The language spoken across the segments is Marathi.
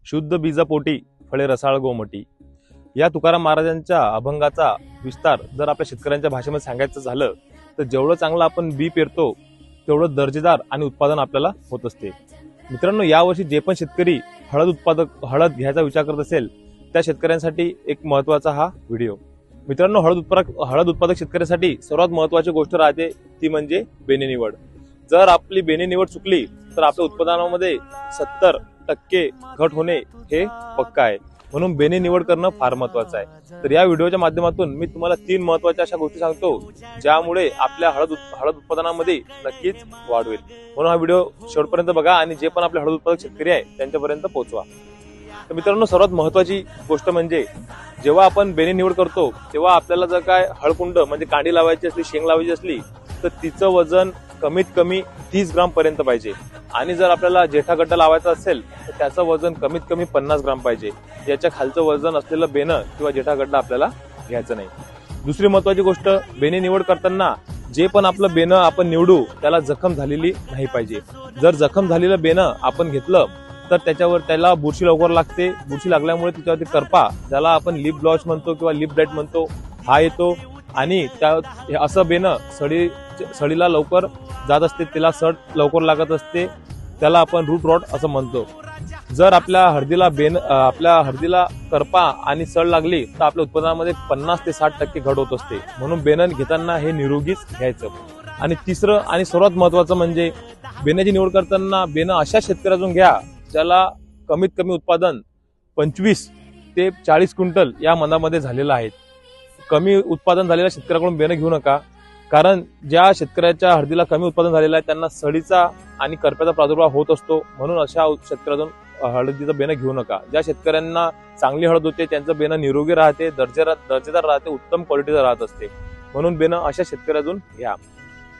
शुद्ध बीजापोटी फळे रसाळ गोमटी। या तुकाराम महाराजांच्या अभंगाचा विस्तार जर आपल्या शेतकऱ्यांच्या भाषेमध्ये सांगायचं झालं तर जेवढं चांगलं आपण बी पेरतो तेवढं दर्जेदार आणि उत्पादन आपल्याला होत असते। मित्रांनो, यावर्षी जे पण शेतकरी हळद घ्यायचा विचार करत असेल त्या शेतकऱ्यांसाठी एक महत्त्वाचा हा व्हिडिओ। मित्रांनो, हळद उत्पादक शेतकऱ्यांसाठी सर्वात महत्त्वाची गोष्ट राहते ती म्हणजे बेणे निवड। जर आपली बेणे निवड चुकली तर आपल्या उत्पादनामध्ये 70% घट होणे हे पक्का आहे। म्हणून बेणे निवड करणं फार महत्त्वाचं आहे। तर या व्हिडिओच्या माध्यमातून मी तुम्हाला 3 महत्त्वाच्या अशा गोष्टी सांगतो ज्यामुळे आपल्या हळद उत्पादनामध्ये नक्कीच वाढ होईल। म्हणून हा व्हिडिओ शेवटपर्यंत बघा आणि जे पण आपले हळद उत्पादक शेतकरी आहे त्यांच्यापर्यंत पोहोचवा। तर मित्रांनो, सर्वात महत्त्वाची गोष्ट म्हणजे जेव्हा आपण बेणे निवड करतो तेव्हा आपल्याला जर काय हळकुंड म्हणजे कांडी लावायची असली, शेंग लावायची असली तर तिचं वजन कमीत कमी 30 ग्राम पर्यंत पाहिजे। आणि जर आपल्याला जेठा गड्डा लावायचा असेल तर त्याचं वजन कमीत कमी 50 ग्राम पाहिजे। याच्या खालचं वजन असलेलं बेणं किंवा जेठा गड्डा आपल्याला घ्यायचं नाही। दुसरी महत्त्वाची गोष्ट, बेणे निवड करताना जे पण आपलं बेणं आपण निवडू त्याला जखम झालेली नाही पाहिजे। जर जखम झालेलं बेणं आपण घेतलं तर त्याला बुरशी लवकर लागते। बुरशी लागल्यामुळे त्याच्यावरती करपा, ज्याला आपण लिप ब्लॉच म्हणतो किंवा लिप ब्लाइट म्हणतो, हा येतो। आणि असं बेणं सडीला लवकर जात असते, त्याला सड लवकर लागत असते, त्याला आपण रूट रॉट असं म्हणतो। जर आपल्या हळदीला करपा आणि सड लागली तर आपल्या उत्पादनामध्ये 50 ते 60% घट होत असते। म्हणून बेणं घेताना हे निरोगीच घ्यायचं। आणि तिसरं आणि सर्वात महत्त्वाचं म्हणजे बेण्याची निवड करताना बेणं अशा शेतकऱ्यातून घ्या ज्याला कमीत कमी उत्पादन 25 ते 40 क्विंटल या मनामध्ये झालेलं आहे। कमी उत्पादन झालेल्या शेतकऱ्याकडून बेणं घेऊ नका, कारण ज्या शेतकऱ्याच्या हळदीला कमी उत्पादन झालेलं आहे त्यांना सडीचा आणि करप्याचा प्रादुर्भाव होत असतो। म्हणून अशा शेतकऱ्यातून हळदीचं बेणं घेऊ नका। ज्या शेतकऱ्यांना चांगली हळद होते त्यांचं बेणं निरोगी राहते, दर्जेदार राहते, उत्तम क्वालिटीचं राहत असते। म्हणून बेणं अशा शेतकऱ्यातून घ्या।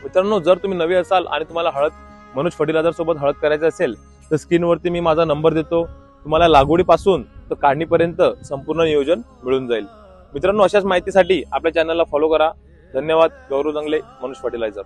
मित्रांनो, जर तुम्ही नवे असाल आणि तुम्हाला मनोज फर्टिलायझर सोबत हळद करायचं असेल तर स्क्रीनवरती मी माझा नंबर देतो। तुम्हाला लागवडीपासून तर काढणीपर्यंत संपूर्ण नियोजन मिळून जाईल। मित्रांनो, अशाच माहितीसाठी आपल्या चॅनलला फॉलो करा। धन्यवाद। गौरव जंगले, मनोज फर्टिलायझर।